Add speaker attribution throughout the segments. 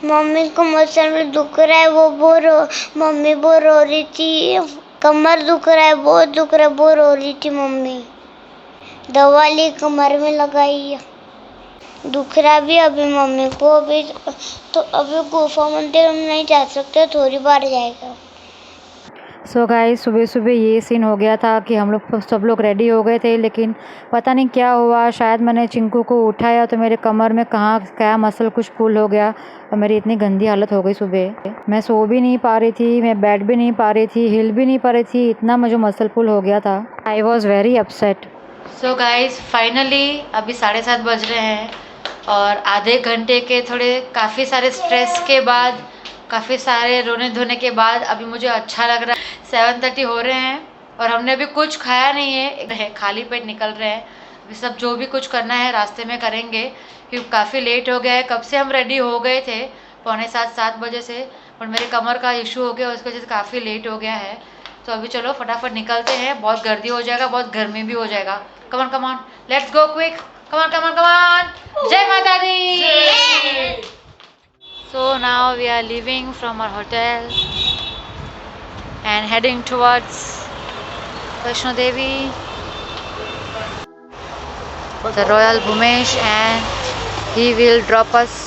Speaker 1: Mummy को muscle में दुख रहा है, मम्मी बोर हो रही थी। कमर दुख रहा है, बहुत दुख रहा है, बोर हो रही थी मम्मी। दवा ली, कमर में लगाई, दुख रहा भी अभी मम्मी को। अभी गुफा मंदिर हम नहीं जा सकते, थोड़ी बार जाएगा।
Speaker 2: सो गाइस, सुबह सुबह ये सीन हो गया था कि हम लोग सब लोग रेडी हो गए थे, लेकिन पता नहीं क्या हुआ, शायद मैंने चिंकू को उठाया तो मेरे कमर में कहाँ क्या मसल कुछ पुल हो गया और मेरी इतनी गंदी हालत हो गई। सुबह मैं सो भी नहीं पा रही थी, मैं बैठ भी नहीं पा रही थी, हिल भी नहीं पा रही थी, इतना मुझे मसल पुल हो गया था। I was very upset.
Speaker 3: So guys, finally अभी 7:30 बज रहे हैं और आधे घंटे के थोड़े काफ़ी सारे स्ट्रेस के बाद, काफ़ी सारे रोने धोने के बाद अभी मुझे अच्छा लग रहा है। 7:30 हो रहे हैं और हमने अभी कुछ खाया नहीं है, खाली पेट निकल रहे हैं। अभी सब जो भी कुछ करना है रास्ते में करेंगे, क्योंकि काफ़ी लेट हो गया है। कब से हम रेडी हो गए थे, 6:45-7 बजे से, पर मेरे कमर का इशू हो गया, उसकी वजह से काफ़ी लेट हो गया है। तो अभी चलो फटाफट निकलते हैं, बहुत गर्दी हो जाएगा, बहुत गर्मी भी हो जाएगा। Come on, let's go quick, come on. जय माता दी। So now we are leaving from our hotel and heading towards Vaishno Devi, the Royal Bhumesh, and he will drop us.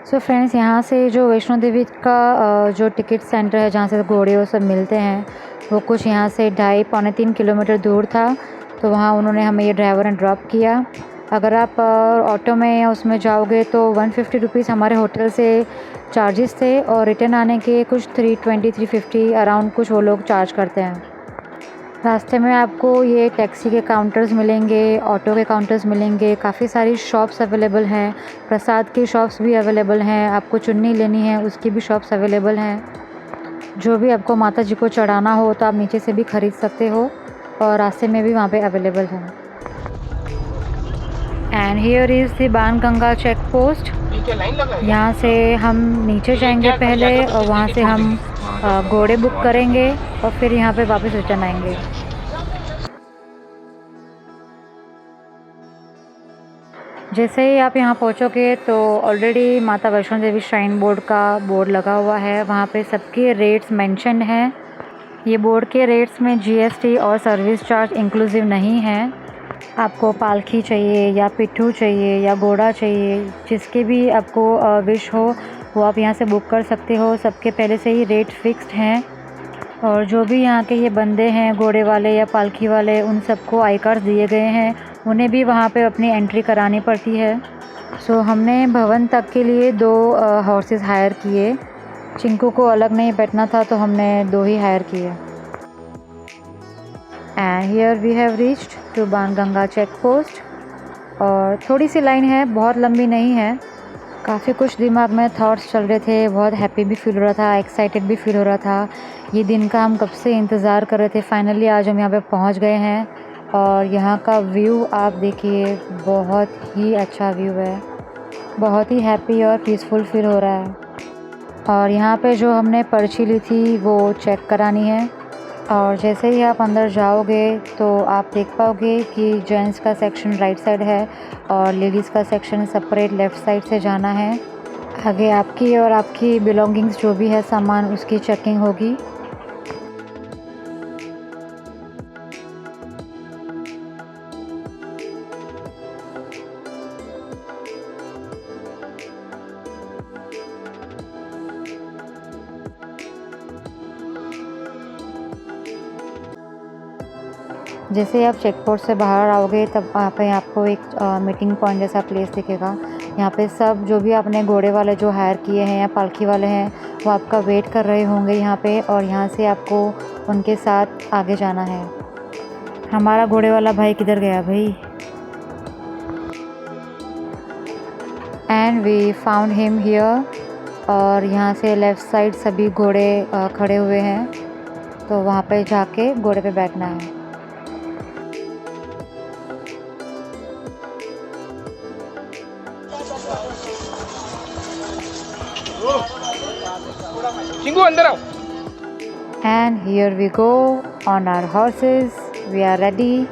Speaker 2: So friends, यहाँ से जो वैष्णो देवी का जो टिकट सेंटर है जहाँ से घोड़े वो सब मिलते हैं, वो कुछ यहाँ से 2.5-3 किलोमीटर दूर था। तो वहाँ उन्होंने हमें ये ड्राइवर ने ड्रॉप किया। अगर आप ऑटो में या उसमें जाओगे तो 150 रुपीज़ हमारे होटल से चार्जेस थे और रिटर्न आने के कुछ 320-350 अराउंड कुछ वो लोग चार्ज करते हैं। रास्ते में आपको ये टैक्सी के काउंटर्स मिलेंगे, ऑटो के काउंटर्स मिलेंगे, काफ़ी सारी शॉप्स अवेलेबल हैं, प्रसाद की शॉप्स भी अवेलेबल हैं, आपको चुन्नी लेनी है उसकी भी शॉप्स अवेलेबल हैं। जो भी आपको माता जी को चढ़ाना हो तो आप नीचे से भी ख़रीद सकते हो और रास्ते में भी वहाँ पे अवेलेबल है। And here is the Banganga check post. यहाँ से हम नीचे जाएंगे पहले और वहाँ से हम घोड़े बुक करेंगे और फिर यहाँ पे वापस रिटर्न आएंगे। जैसे ही आप यहाँ पहुँचोगे तो ऑलरेडी माता वैष्णो देवी श्राइन बोर्ड का बोर्ड लगा हुआ है, वहाँ पे सबके रेट्स मेंशन हैं। ये बोर्ड के रेट्स में जीएसटी और सर्विस चार्ज इंक्लूसिव नहीं है। आपको पालकी चाहिए या पिट्ठू चाहिए या घोड़ा चाहिए, जिसके भी आपको विश हो वो आप यहाँ से बुक कर सकते हो। सबके पहले से ही रेट फिक्स्ड हैं और जो भी यहाँ के ये बंदे हैं घोड़े वाले या पालकी वाले, उन सबको आई कार्ड दिए गए हैं, उन्हें भी वहाँ पे अपनी एंट्री करानी पड़ती है। सो हमने भवन तक के लिए 2 हॉर्सेस हायर किए। चिंकू को अलग नहीं बैठना था तो हमने 2 ही हायर किए। And here we have reached to Banganga check post और थोड़ी सी लाइन है, बहुत लंबी नहीं है। काफ़ी कुछ दिमाग में थॉट्स चल रहे थे, बहुत हैप्पी भी फील हो रहा था, एक्साइटेड भी फील हो रहा था। ये दिन का हम कब से इंतज़ार कर रहे थे। फाइनली आज हम यहाँ पे पहुँच गए हैं और यहाँ का व्यू आप देखिए, बहुत ही अच्छा व्यू है, बहुत ही हैप्पी और पीसफुल फील हो रहा है। और यहाँ पे जो हमने पर्ची ली थी वो चेक करानी है और जैसे ही आप अंदर जाओगे तो आप देख पाओगे कि जेंट्स का सेक्शन राइट साइड है और लेडीज़ का सेक्शन सेपरेट लेफ़्ट साइड से जाना है। आगे आपकी और आपकी बिलोंगिंग्स जो भी है सामान, उसकी चेकिंग होगी। जैसे ही आप चेक पोस्ट से बाहर आओगे तब वहाँ पे आपको एक मीटिंग पॉइंट जैसा प्लेस दिखेगा। यहाँ पे सब जो भी आपने घोड़े वाले जो हायर किए हैं या पालकी वाले हैं वो आपका वेट कर रहे होंगे यहाँ पे और यहाँ से आपको उनके साथ आगे जाना है। हमारा घोड़े वाला भाई किधर गया भाई? And we found him here. और यहाँ से लेफ़्ट साइड सभी घोड़े खड़े हुए हैं, तो वहाँ पे जाके घोड़े पे बैठना है।
Speaker 4: चिंकू अंदर आओ।
Speaker 2: And here we go on our horses. We are ready.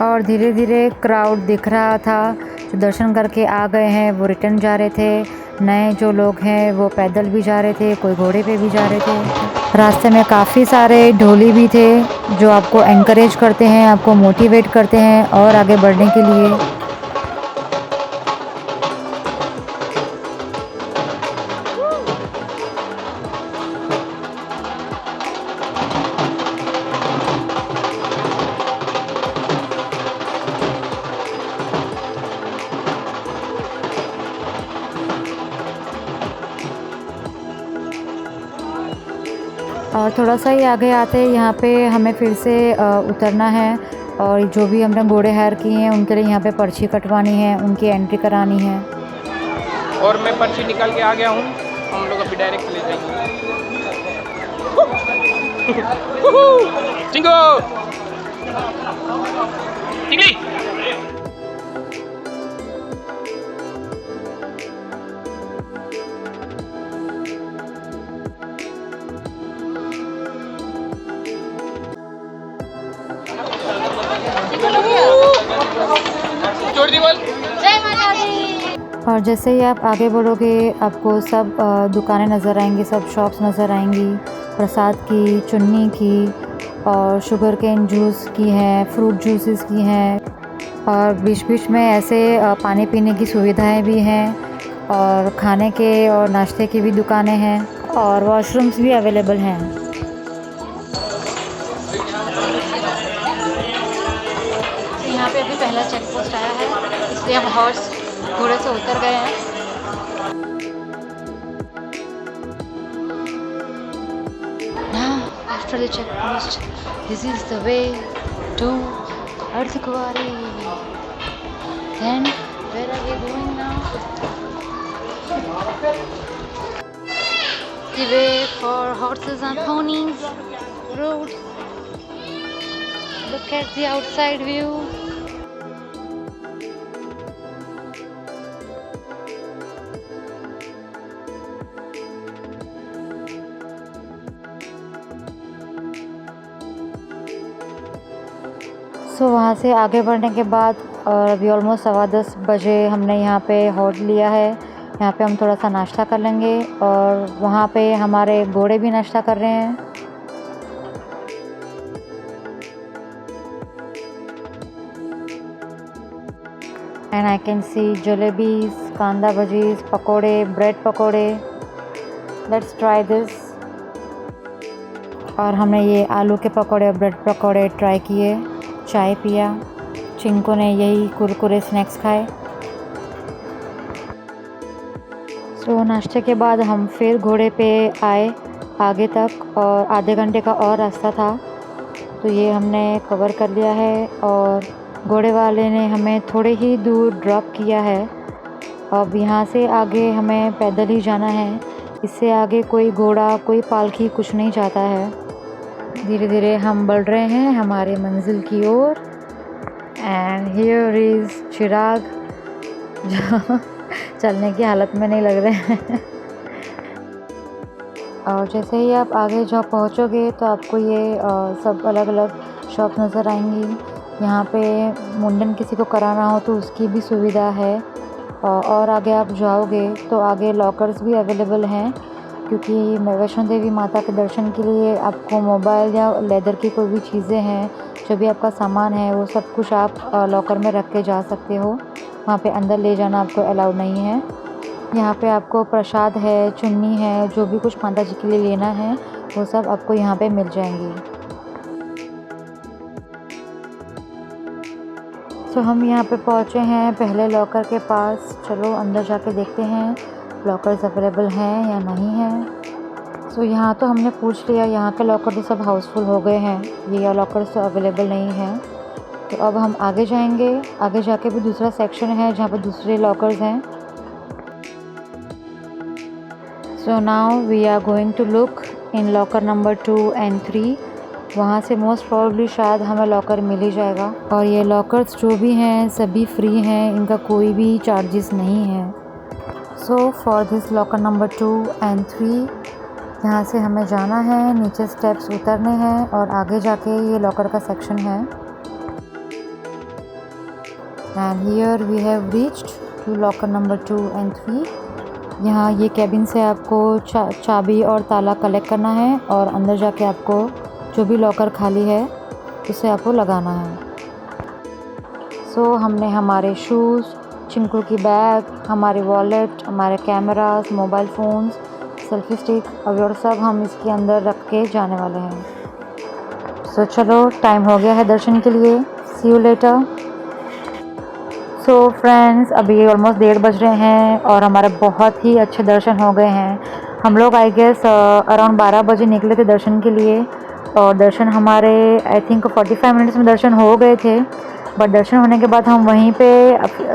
Speaker 2: और धीरे धीरे क्राउड दिख रहा था। जो दर्शन करके आ गए हैं वो रिटर्न जा रहे थे, नए जो लोग हैं वो पैदल भी जा रहे थे, कोई घोड़े पे भी जा रहे थे। रास्ते में काफ़ी सारे ढोली भी थे जो आपको एनकरेज करते हैं, आपको मोटिवेट करते हैं और आगे बढ़ने के लिए। और थोड़ा सा ही आगे आते यहाँ पे हमें फिर से उतरना है और जो भी हमने घोड़े हायर किए हैं उनके लिए यहाँ पे पर्ची कटवानी है, उनकी एंट्री करानी है।
Speaker 4: और मैं पर्ची निकाल के आ गया हूँ, हम लोग अभी डायरेक्ट ले जाएंगे। चिंगो चिंगली जोड़ दी बोल।
Speaker 2: और जैसे ही आप आगे बढ़ोगे आपको सब दुकानें नज़र आएंगी, सब शॉप्स नज़र आएंगी। प्रसाद की, चुन्नी की और शुगर केन जूस की है, फ्रूट जूसेस की हैं और बीच बीच में ऐसे पानी पीने की सुविधाएं भी हैं और खाने के और नाश्ते की भी दुकानें हैं और वॉशरूम्स भी अवेलेबल हैं।
Speaker 3: यहाँ पे अभी पहला चेक पोस्ट आया है, इसलिए हम हॉर्स घोड़े से उतर गए हैं। Now, after the check post, this is the way to Ardhikuwari. Then, where are we going now? The way for horses and ponies road. Look at the outside view.
Speaker 2: सो वहाँ से आगे बढ़ने के बाद और अभी ऑलमोस्ट 10:15 बजे हमने यहाँ पे हॉल्ट लिया है। यहाँ पे हम थोड़ा सा नाश्ता कर लेंगे और वहाँ पे हमारे घोड़े भी नाश्ता कर रहे हैं। And I can see jalebis, कांदा भजीज, पकोड़े, ब्रेड पकोड़े। Let's try this. और हमने ये आलू के पकोड़े और ब्रेड पकोड़े ट्राई किए, चाय पिया, चिंको ने यही कुरकुरे स्नैक्स खाए। सो नाश्ते के बाद हम फिर घोड़े पे आए आगे तक और आधे घंटे का और रास्ता था तो ये हमने कवर कर लिया है और घोड़े वाले ने हमें थोड़े ही दूर ड्रॉप किया है। अब यहाँ से आगे हमें पैदल ही जाना है, इससे आगे कोई घोड़ा, कोई पालकी कुछ नहीं जाता है। धीरे धीरे हम बढ़ रहे हैं हमारे मंजिल की ओर। एंड हियर इज़ चिराग जो चलने की हालत में नहीं लग रहे हैं। और जैसे ही आप आगे जहाँ पहुँचोगे तो आपको ये सब अलग अलग शॉप नज़र आएंगी। यहाँ पे मुंडन किसी को कराना हो तो उसकी भी सुविधा है। और आगे आप जाओगे तो आगे लॉकर्स भी अवेलेबल हैं क्योंकि वैष्णो देवी माता के दर्शन के लिए आपको मोबाइल या लेदर की कोई भी चीज़ें हैं, जो भी आपका सामान है वो सब कुछ आप लॉकर में रख के जा सकते हो। वहाँ पे अंदर ले जाना आपको अलाउड नहीं है। यहाँ पे आपको प्रसाद है, चुन्नी है, जो भी कुछ माता जी के लिए लेना है वो सब आपको यहाँ पे मिल जाएंगी। तो हम यहाँ पे पहुँचे हैं पहले लॉकर के पास। चलो अंदर जाके देखते हैं लॉकर्स अवेलेबल हैं या नहीं हैं। सो यहाँ तो हमने पूछ लिया, यहाँ के लॉकर तो सब हाउसफुल हो गए हैं, ये लॉकर्स तो अवेलेबल नहीं हैं। तो अब हम आगे जाएंगे, आगे जाके भी दूसरा सेक्शन है जहाँ पर दूसरे लॉकर्स हैं। So now we are going to look in locker number 2 and 3। वहाँ से मोस्ट प्रॉब्ली शायद हमें लॉकर मिल ही जाएगा। और ये लॉकर्स जो भी हैं सभी फ्री हैं, इनका कोई भी चार्जेस नहीं है। So for this locker number 2 and 3 यहाँ से हमें जाना है, नीचे स्टेप्स उतरने हैं और आगे जाके ये लॉकर का सेक्शन है। And here we have reached to locker number 2 and 3। यहाँ ये कैबिन से आपको चाबी और ताला कलेक्ट करना है और अंदर जाके आपको जो भी लॉकर खाली है उसे आपको लगाना है। सो हमने हमारे शूज़, चिंकू की बैग, हमारे वॉलेट, हमारे cameras, mobile phones, selfie stick और सब हम इसके अंदर रख के जाने वाले हैं। सो चलो, टाइम हो गया है दर्शन के लिए। सी यू लेटर। सो फ्रेंड्स, अभी ऑलमोस्ट 1:30 बज रहे हैं और हमारे बहुत ही अच्छे दर्शन हो गए हैं। हम लोग आई गेस अराउंड 12 बजे निकले थे दर्शन के लिए और दर्शन हमारे आई थिंक 45 मिनट्स में दर्शन हो गए थे। बट दर्शन होने के बाद हम वहीं पे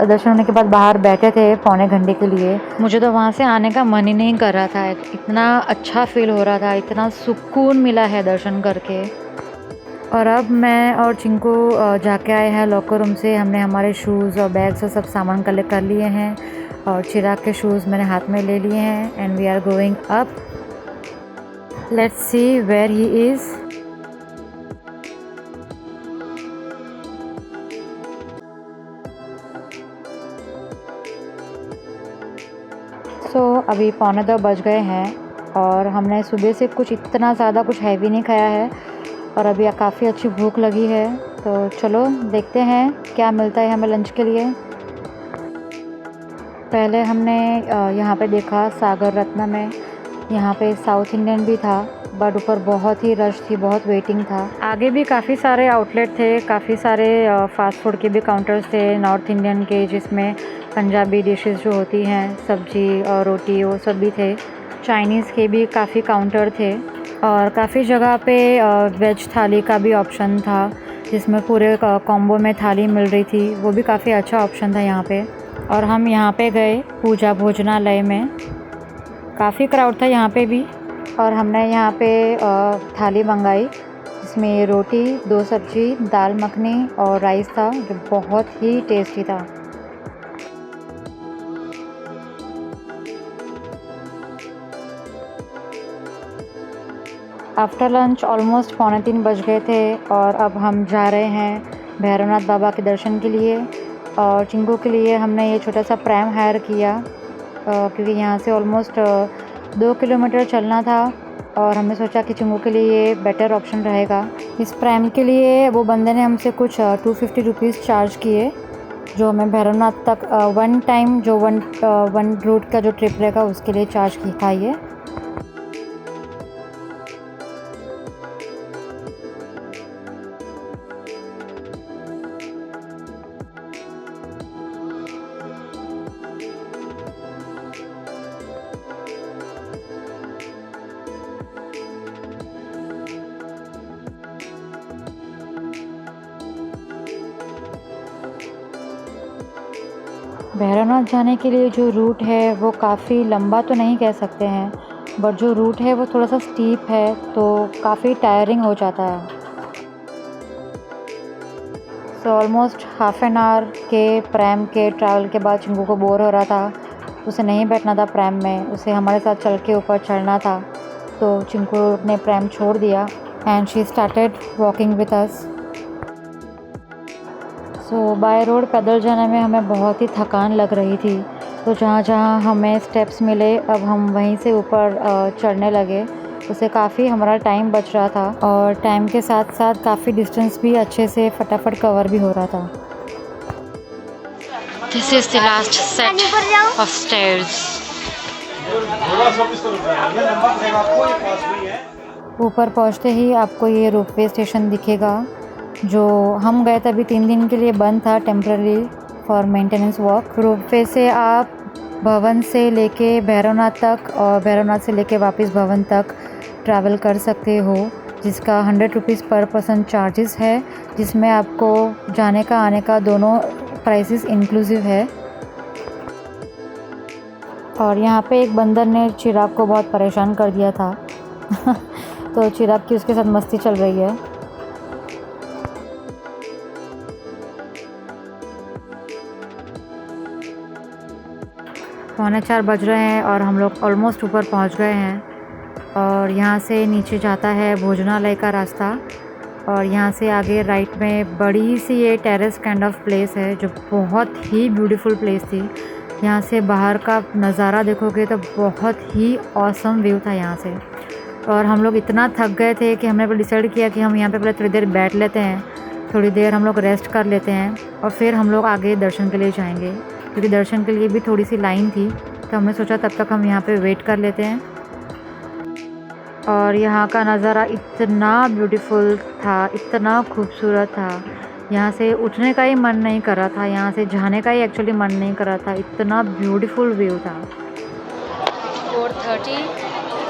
Speaker 2: दर्शन होने के बाद बाहर बैठे थे पौने घंटे के लिए। मुझे तो वहाँ से आने का मन ही नहीं कर रहा था, इतना अच्छा फील हो रहा था, इतना सुकून मिला है दर्शन करके। और अब मैं और चिंकू जाके आए हैं लॉकर रूम से। हमने हमारे शूज़ और बैग से सब सामान कलेक्ट कर लिए हैं और चिराग के शूज़ मैंने हाथ में ले लिए हैं and we are going up. Let's see where he is. So अभी 1:45 बज गए हैं और हमने सुबह से कुछ इतना ज़्यादा कुछ हैवी नहीं खाया है और अभी काफ़ी अच्छी भूख लगी है। तो चलो देखते हैं क्या मिलता है हमें लंच के लिए। पहले हमने यहाँ पे देखा सागर रत्ना में, यहाँ पे साउथ इंडियन भी था बट ऊपर बहुत ही रश थी, बहुत वेटिंग था। आगे भी काफ़ी सारे आउटलेट थे, काफ़ी सारे फास्ट फूड के भी काउंटर्स थे, नॉर्थ इंडियन के जिसमें पंजाबी डिशेस जो होती हैं, सब्जी और रोटी, वो सब भी थे। चाइनीज़ के भी काफ़ी काउंटर थे और काफ़ी जगह पे वेज थाली का भी ऑप्शन था जिसमें पूरे कॉम्बो में थाली मिल रही थी, वो भी काफ़ी अच्छा ऑप्शन था यहाँ पे। और हम यहाँ पे गए पूजा भोजनालय में, काफ़ी क्राउड था यहाँ पे भी और हमने यहाँ पे थाली मंगाई जिसमें रोटी, 2 सब्जी, दाल मखनी और राइस था जो बहुत ही टेस्टी था। आफ्टर लंच ऑलमोस्ट 2:45 बज गए थे और अब हम जा रहे हैं भैरवनाथ बाबा के दर्शन के लिए। और चिंकू के लिए हमने ये छोटा सा प्रैम हायर किया क्योंकि यहाँ से ऑलमोस्ट 2 किलोमीटर चलना था और हमने सोचा कि चिंकू के लिए ये बेटर ऑप्शन रहेगा। इस प्रैम के लिए वो बंदे ने हमसे कुछ 250 रुपीज़ चार्ज किए जो हमें भैरवनाथ तक वन टाइम जो वन रूट का जो ट्रिप रहेगा उसके लिए चार्ज किया ये। भैरवनाथ जाने के लिए जो रूट है वो काफ़ी लंबा तो नहीं कह सकते हैं बट जो रूट है वो थोड़ा सा स्टीप है तो काफ़ी टायरिंग हो जाता है। So almost half an hour के प्रैम के ट्रैवल के बाद चिंकू को बोर हो रहा था, उसे नहीं बैठना था प्रैम में, उसे हमारे साथ चल के ऊपर चढ़ना था। तो चिंकू ने प्रैम छोड़ दिया and she started walking with us. So by road पैदल जाने में हमें बहुत ही थकान लग रही थी, तो जहाँ जहाँ हमें स्टेप्स मिले अब हम वहीं से ऊपर चढ़ने लगे। उससे काफ़ी हमारा टाइम बच रहा था और टाइम के साथ साथ काफ़ी डिस्टेंस भी अच्छे से फटाफट कवर भी हो रहा था।
Speaker 3: This is the last set of stairs.
Speaker 2: ऊपर पहुँचते ही आपको ये रोपवे स्टेशन दिखेगा जो हम गए थे अभी 3 दिन के लिए बंद था temporary for maintenance work. Ropeway से आप भवन से लेके भैरवनाथ तक और भैरवनाथ से लेके वापस भवन तक ट्रैवल कर सकते हो, जिसका 100 रुपीज़ पर पर्सन चार्जेस है, जिसमें आपको जाने का आने का दोनों प्राइसेस इंक्लूसिव है। और यहाँ पे एक बंदर ने चिराग को बहुत परेशान कर दिया था तो चिराग की उसके साथ मस्ती चल रही है। 3:45 बज रहे हैं और हम लोग ऑलमोस्ट ऊपर पहुंच गए हैं। और यहाँ से नीचे जाता है भोजनालय का रास्ता और यहाँ से आगे राइट में बड़ी सी ये टेरेस काइंड ऑफ प्लेस है जो बहुत ही ब्यूटीफुल प्लेस थी। यहाँ से बाहर का नज़ारा देखोगे तो बहुत ही ऑसम व्यू था यहाँ से। और हम लोग इतना थक गए थे कि हमने डिसाइड किया कि हम यहाँ पे पहले थोड़ी देर बैठ लेते हैं, थोड़ी देर हम लोग रेस्ट कर लेते हैं और फिर हम लोग आगे दर्शन के लिए जाएंगे, क्योंकि दर्शन के लिए भी थोड़ी सी लाइन थी। तो हमने सोचा तब तक हम यहाँ पे वेट कर लेते हैं। और यहाँ का नज़ारा इतना ब्यूटीफुल था, इतना खूबसूरत था, यहाँ से उठने का ही मन नहीं कर रहा था, यहाँ से जाने का ही एक्चुअली मन नहीं कर रहा था, इतना ब्यूटीफुल व्यू था।
Speaker 3: 4:30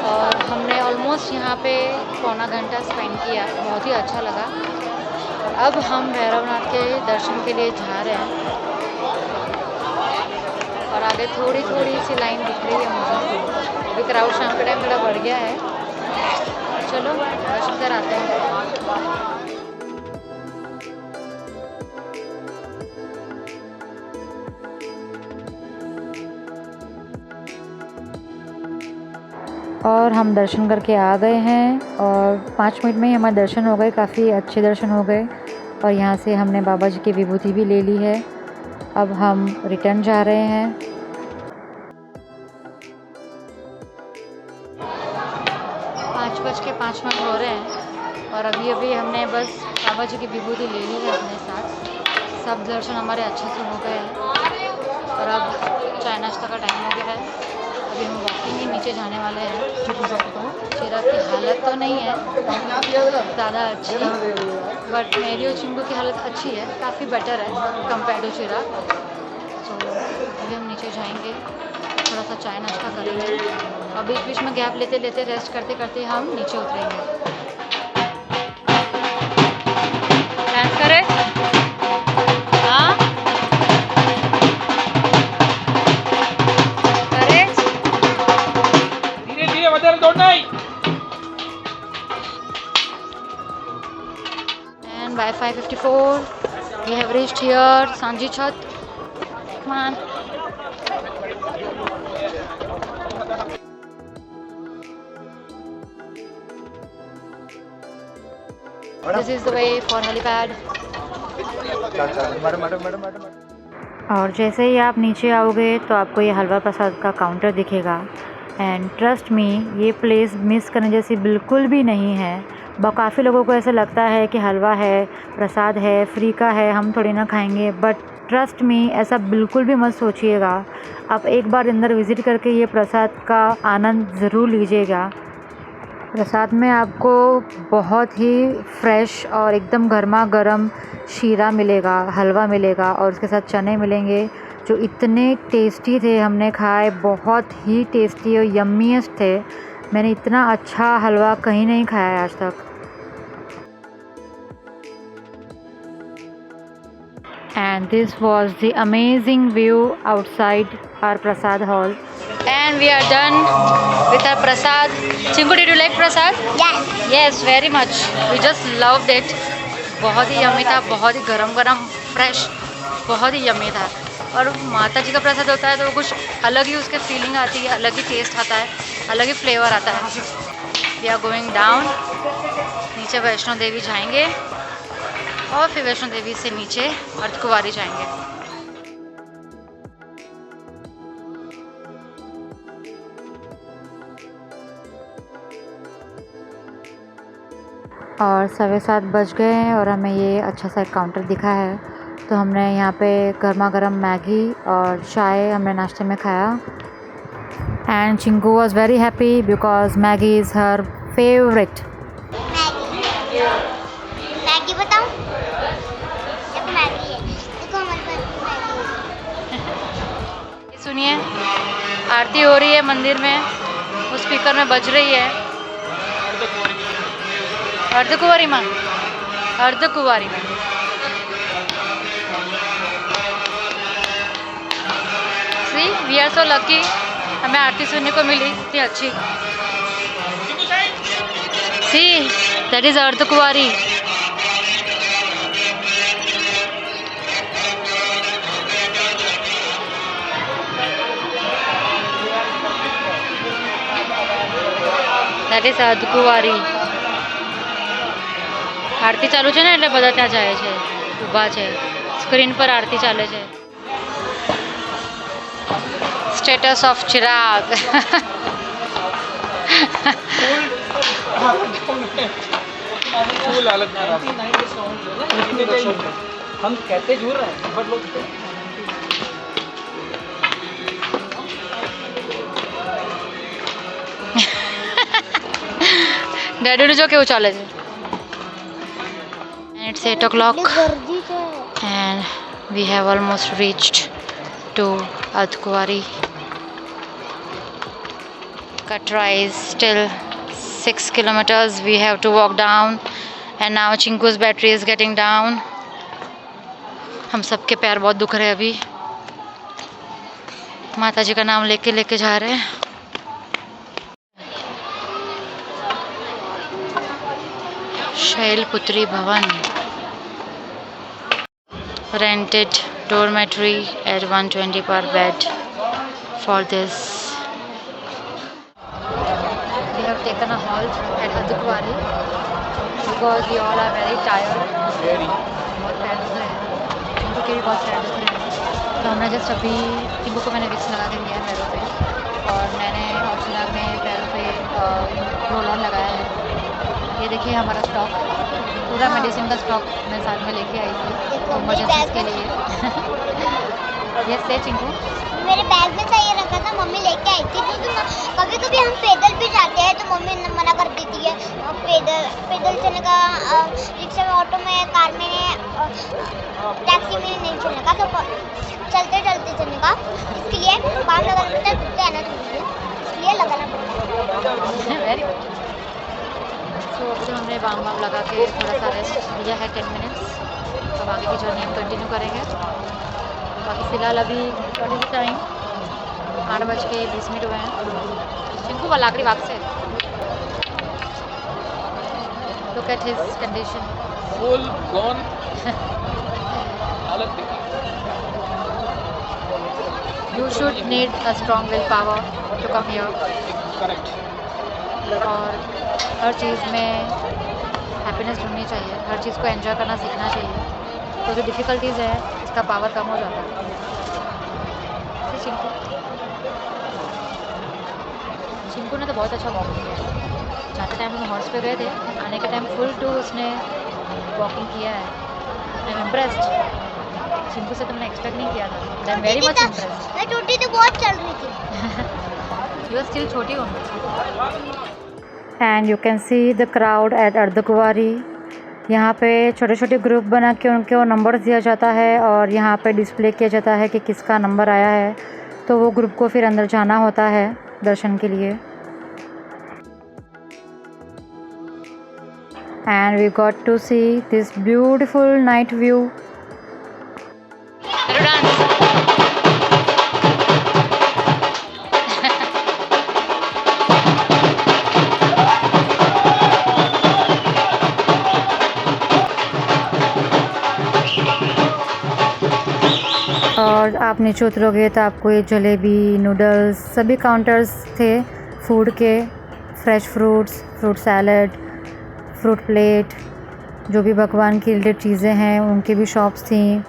Speaker 3: और हमने ऑलमोस्ट यहाँ पे पौना घंटा स्पेंड किया, बहुत ही अच्छा लगा। अब हम भैरवनाथ के दर्शन के लिए जा रहे हैं और आगे थोड़ी थोड़ी सी लाइन दिख रही है मुझे। अभी क्राउड शाम के टाइम थोड़ा बढ़ गया है। चलो दर्शन कर आते हैं।
Speaker 2: और हम दर्शन करके आ गए हैं और 5 मिनट में ही हमारे दर्शन हो गए, काफ़ी अच्छे दर्शन हो गए। और यहाँ से हमने बाबा जी की विभूति भी ले ली है। अब हम रिटर्न जा रहे हैं।
Speaker 3: 5:05 हो रहे हैं और अभी अभी हमने बस बाबा जी की विभूति ले ली है अपने साथ। सब दर्शन हमारे अच्छे से हो गए हैं और अब चाय नाश्ता का टाइम हो गया है। अभी हम वॉकिंग ही नीचे जाने वाले हैं। चिराग की हालत तो नहीं है ज़्यादा अच्छी, बट मेरी और चिंगू की हालत अच्छी है, काफ़ी बेटर है कंपेयर टू चिराग। तो अभी हम नीचे जाएंगे, थोड़ा सा चाय नाश्ता करेंगे और बीच बीच में गैप लेते लेते रेस्ट करते करते हम नीचे उतरेंगे। डांस करें? हाँ करें?
Speaker 4: धीरे धीरे વધારે દોડ નહીં।
Speaker 3: And by 5:54 we have reached here Sanji Chhat. Come on. This is the way for helipad.
Speaker 2: और जैसे ही आप नीचे आओगे तो आपको ये हलवा प्रसाद का काउंटर दिखेगा। एंड ट्रस्ट मी, ये प्लेस मिस करने जैसी बिल्कुल भी नहीं है। काफ़ी लोगों को ऐसा लगता है कि हलवा है, प्रसाद है, फ्री का है, हम थोड़ी ना खाएंगे, बट ट्रस्ट मी ऐसा बिल्कुल भी मत सोचिएगा। आप एक बार अंदर विज़िट करके ये प्रसाद का आनंद ज़रूर लीजिएगा। प्रसाद में आपको बहुत ही फ्रेश और एकदम गर्मा गर्म शीरा मिलेगा, हलवा मिलेगा और उसके साथ चने मिलेंगे जो इतने टेस्टी थे। हमने खाए, बहुत ही टेस्टी और यम्मीएस्ट थे। मैंने इतना अच्छा हलवा कहीं नहीं खाया है आज तक। And this was the amazing view outside our prasad hall.
Speaker 3: And we are done with our prasad. Chingu, did you like prasad?
Speaker 1: Yes.
Speaker 3: Yes, very much. We just loved it. बहुत ही यम्मी था, बहुत ही गरम गरम fresh, बहुत ही yummy था। और माता जी का प्रसाद होता है तो वो कुछ अलग ही उसके फीलिंग आती है, अलग ही टेस्ट आता है, अलग ही फ्लेवर आता है। वी आर गोइंग डाउन, नीचे वैष्णो देवी जाएंगे और फिर वैष्णो देवी से नीचे अर्धकुंवारी जाएंगे।
Speaker 2: और 7:15 बज गए हैं और हमें ये अच्छा सा काउंटर दिखा है, तो हमने यहाँ पे गर्मा गर्म मैगी और चाय हमने नाश्ते में खाया। And Chinku was very happy because Maggi is her favourite.
Speaker 1: Maggi बताऊं? देखो मैगी है, देखो हमारे पास भी मैगी है।
Speaker 3: सुनिए, आरती हो रही है मंदिर में, वो स्पीकर में बज रही है अर्धकुंवारी माँ, अर्धकुंवारी में। See, we are so lucky, हमें आरती सुनने को मिली इतनी अच्छी। See, that is Ardhkuwari. That is Ardhkuwari. આરતી ચાલુ છે ને એટલે બધા ત્યાં જાય છે, ઊભા છે, સ્ક્રીન પર આરતી ચાલે છે. Status of Chirag.
Speaker 4: फुल हालत खराब. हम कहते झूठ रहे हैं बट लोग
Speaker 3: ડેડીનું જો કેવું ચાલે છે. And it's 8 o'clock
Speaker 1: गर्दी છે.
Speaker 3: and we have almost reached to Ardhkuvari. Katra is still 6 kilometers. We have to walk down and now Chinku's battery is getting down. हम सबके पैर बहुत दुख रहे हैं अभी. माता जी का नाम लेके लेके जा रहे हैं. शैलपुत्री भवन. Rented dormitory at 120 per bed for this. We have taken a halt at Ardhkuvari because we all are very tired. बहुत पैर दुख रहे हैं, चिंकू के भी बहुत पैर दुख रहे हैं. तो हमने जस्ट अभी चिंकू को मैंने विक्स लगा के दिया है पैरों पे और मैंने और चिराग में पैरों पे रोल ऑन लगाया है. ये देखिए हमारा स्टॉक, पूरा मेडिसिन का स्टॉक मैं साथ में लेके आई थी इमरजेंसी के लिए. ये से चिंकू
Speaker 1: मेरे बैग में सही रखा था, मम्मी लेके आई थी. क्योंकि कभी कभी हम पैदल भी जाते हैं तो मम्मी मना कर देती है पैदल चलने का, रिक्शा में, ऑटो में, कार में, टैक्सी में नहीं चलने का, सब चलते चलते चलने का. इसके लिए बाम लगाना पड़ता है, घुटते आना चाहिए, इसलिए लगाना पड़ता है.
Speaker 3: Very good. तो अभी तो हमने बाम बाम लगा के थोड़ा सा रेस्ट लिया है 10 मिनट्स. अब आगे की जर्नी हम कंटिन्यू करेंगे. बाकी फ़िलहाल अभी टाइम 8:20 हुए हैं. चिंकू वाला आखिरी भाग से look at his condition.
Speaker 4: Full gone. हालत देखिए.
Speaker 3: You should need a strong will power to come here.
Speaker 4: Correct.
Speaker 3: और हर चीज़ में हैप्पीनेस ढूंढनी चाहिए, हर चीज़ को एंजॉय करना सीखना चाहिए. तो जो डिफ़िकल्टीज़ है इसका पावर कम हो जाता है. चिंकू ने तो बहुत अच्छा वॉक किया. जाते टाइम हम हॉर्स पे गए थे, आने के टाइम फुल टू उसने वॉकिंग किया है. I am impressed. चिंकू से तो मैंने एक्सपेक्ट नहीं किया था. I am very much impressed.
Speaker 1: मैं छोटी तो बहुत चल रही थी.
Speaker 3: यू आर स्टिल छोटी होंगी.
Speaker 2: And you can see the crowd at Ardhkuwari. यहाँ पे छोटे छोटे ग्रुप बना के उनको नंबर्स दिया जाता है और यहाँ पे डिस्प्ले किया जाता है कि किसका नंबर आया है, तो वो ग्रुप को फिर अंदर जाना होता है दर्शन के लिए. And we got to see this beautiful night view. और आप नीचे उतरोगे तो आपको ये जलेबी, नूडल्स, सभी काउंटर्स थे फूड के. Fresh fruits, fruit salad, fruit plate, जो भी भगवान की रिलेटेड चीज़ें हैं उनकी भी शॉप्स थी.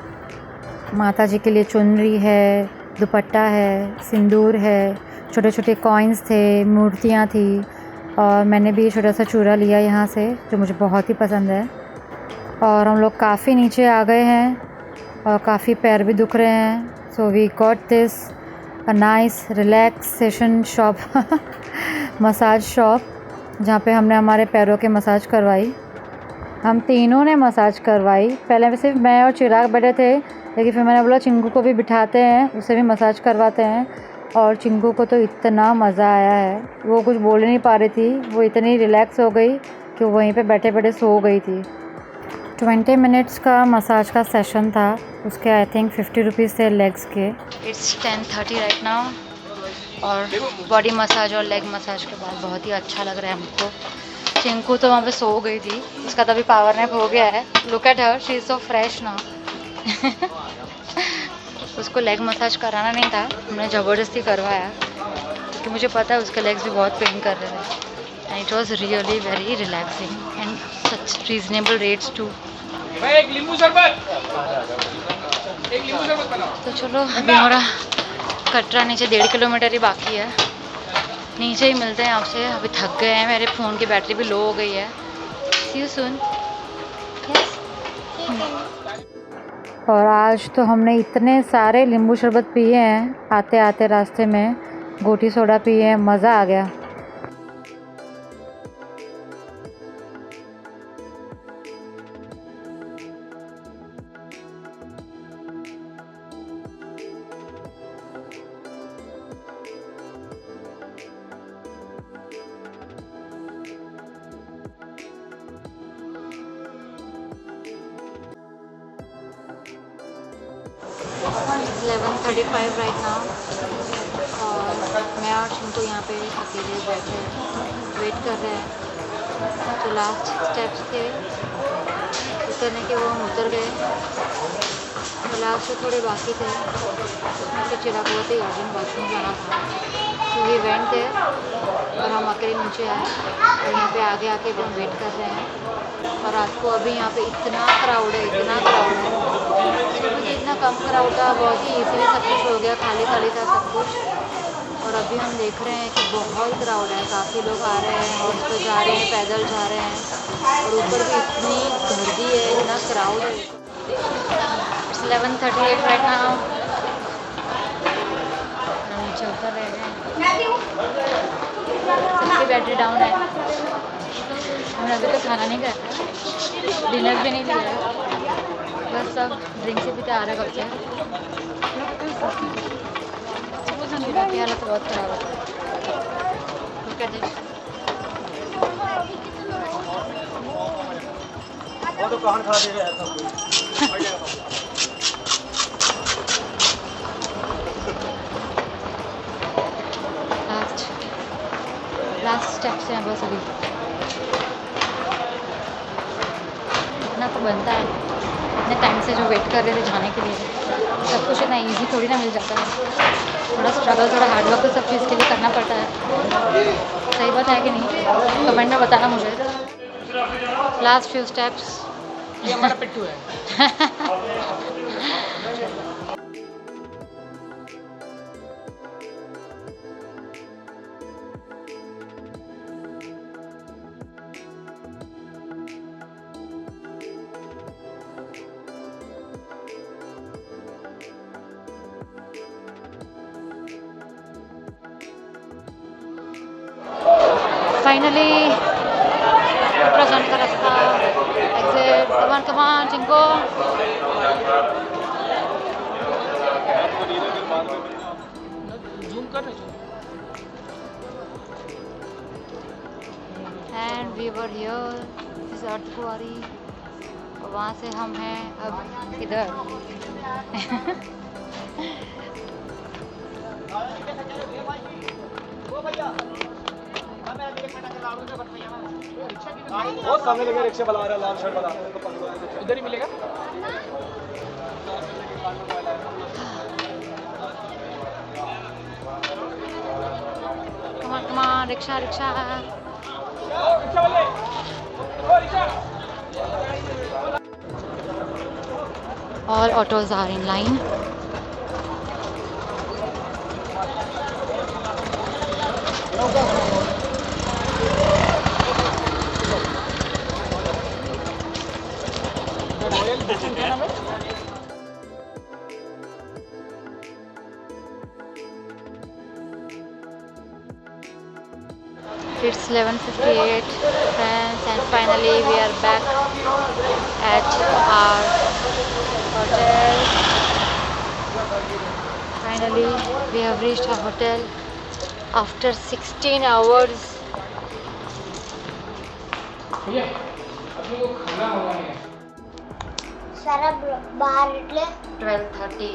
Speaker 2: माता जी के लिए चुनरी है, दुपट्टा है, सिंदूर है, छोटे छोटे कॉइन्स थे, मूर्तियाँ थी. और मैंने भी छोटा सा चूड़ा लिया यहाँ से जो मुझे बहुत ही पसंद है. और हम लोग काफ़ी नीचे आ गए हैं और काफ़ी पैर भी दुख रहे हैं. So we got this a nice relaxation shop, massage shop, जहाँ पे हमने हमारे पैरों के मसाज करवाई. हम तीनों ने मसाज करवाई. पहले सिर्फ मैं और चिराग बैठे थे, लेकिन फिर मैंने बोला चिंकू को भी बिठाते हैं, उसे भी मसाज करवाते हैं. और चिंकू को तो इतना मज़ा आया है, वो कुछ बोल नहीं पा रही थी, वो इतनी रिलैक्स हो गई कि वहीं पे बैठे बैठे सो गई थी. 20 मिनट्स का मसाज का सेशन था. उसके आई थिंक 50 रुपीज़ थे लेग्स के.
Speaker 3: It's 10:30 right now. और बॉडी मसाज और लेग मसाज के बाद बहुत ही अच्छा लग रहा है हमको. चिंकू तो वहाँ पे सो गई थी, उसका तभी पावर नैप हो गया है. Look at her, she is so fresh now. उसको लेग मसाज कराना नहीं था, हमने ज़बरदस्ती करवाया क्योंकि मुझे पता है उसके लेग्स भी बहुत पेन कर रहे थे. And it was really very relaxing and such reasonable rates too.
Speaker 4: भाई एक नींबू शरबत बनाओ।
Speaker 3: तो चलो अभी हमारा कटरा नीचे 1.5 किलोमीटर ही बाकी है, नीचे ही मिलते हैं आपसे। अभी थक गए हैं, मेरे फ़ोन की बैटरी भी लो हो गई है। See you soon.
Speaker 2: और आज तो हमने इतने सारे नींबू शरबत पिए हैं, आते आते रास्ते में गोटी सोडा पिए हैं, मज़ा आ गया।
Speaker 3: It's 11:35 right now और मैं और चिंटू यहाँ पे अकेले बैठे वेट कर रहे हैं। जो लास्ट स्टेप्स थे उतरने के वो हम उतर गए, तो लास्ट से थोड़े बाकी थे, उसमें से चिराग हुआ था अर्जेंट वॉशरूम जाना था, तो वी वेंट थे और हम अकेले नीचे आए और यहाँ पे आगे आके भी हम वेट कर रहे हैं। और रात को अभी यहाँ पे इतना क्राउड है, इतना क्राउड है, मुझे इतना कम क्राउड था, बहुत ही इजीली सब कुछ हो गया, खाली खाली था सब कुछ। और अभी हम देख रहे हैं कि बहुत क्राउड है, काफ़ी लोग आ रहे हैं, हॉर्स पे जा रहे हैं, पैदल जा रहे हैं, और ऊपर भी इतनी गर्दी है, इतना क्राउड है। It's 11:38 right now, नीचे उतर रहे हैं, सबकी बैटरी डाउन है। हमने अभी तक खाना नहीं खाया, डिनर भी नहीं लिया है, बस सब ड्रिंक से भी आ रहा है घर से। मेरी हालत तो बहुत ख़राब है। Look at this.
Speaker 5: वो तो कान खा दे रहा है
Speaker 3: लास्ट स्टेप से हैं बस अभी। इतना तो बनता है, इतने टाइम से जो वेट कर रहे थे जाने के लिए, सब कुछ इतना इजी थोड़ी ना मिल जाता है, थोड़ा स्ट्रगल, थोड़ा हार्डवर्क तो सब चीज़ के लिए करना पड़ता है। सही बात है कि नहीं? कमेंट में बताना मुझे। Last few steps.
Speaker 4: ये हमारा पिट्ठू है।
Speaker 3: फाइनली उत्तराखंड का रास्ता exit. Come on Chinko.
Speaker 4: Zoom कर रहे हो?
Speaker 3: And we were here, this is Ardhkuwari, और वहाँ से हम हैं अब इधर।
Speaker 5: बहुत समय लगे, रिक्शा बना रहा है, लाल शर्ट बना रहा है,
Speaker 4: उधर ही मिलेगा।
Speaker 3: Come on, rickshaw rickshaw. All autos are in line. It's 11:58 friends, and finally we are back at our hotel. Finally we have reached our hotel after 16 hours.
Speaker 4: भैया अपने को खाना मंगाना है।
Speaker 1: सारा बाहर निकले
Speaker 3: 12:30.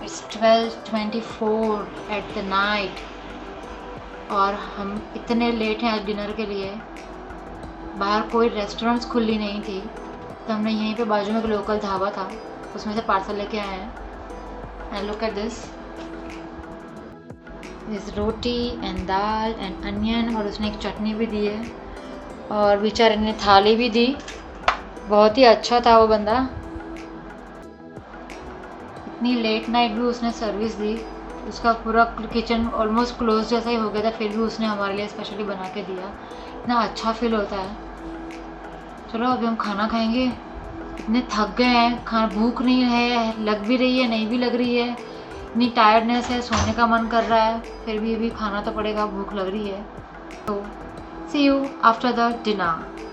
Speaker 3: It's 12:24 at the night. और हम इतने लेट हैं आज डिनर के लिए। बाहर कोई रेस्टोरेंट्स खुली नहीं थी, तो हमने यहीं पे बाजू में एक लोकल ढाबा था, उसमें से पार्सल लेके आए हैं। And look at this roti and dal and onion, और उसने एक चटनी भी दी है। और बेचारे ने थाली भी दी, बहुत ही अच्छा था वो बंदा। इतनी लेट नाइट भी उसने सर्विस दी, उसका पूरा किचन ऑलमोस्ट क्लोज जैसा ही हो गया था, फिर भी उसने हमारे लिए स्पेशली बना के दिया। इतना अच्छा फील होता है। चलो अभी हम खाना खाएंगे, इतने थक गए हैं, खाना भूख नहीं है, लग भी रही है नहीं भी लग रही है, इतनी टायर्डनेस है, सोने का मन कर रहा है, फिर भी अभी खाना तो पड़ेगा, भूख लग रही है। तो सी यू आफ्टर द डिनर।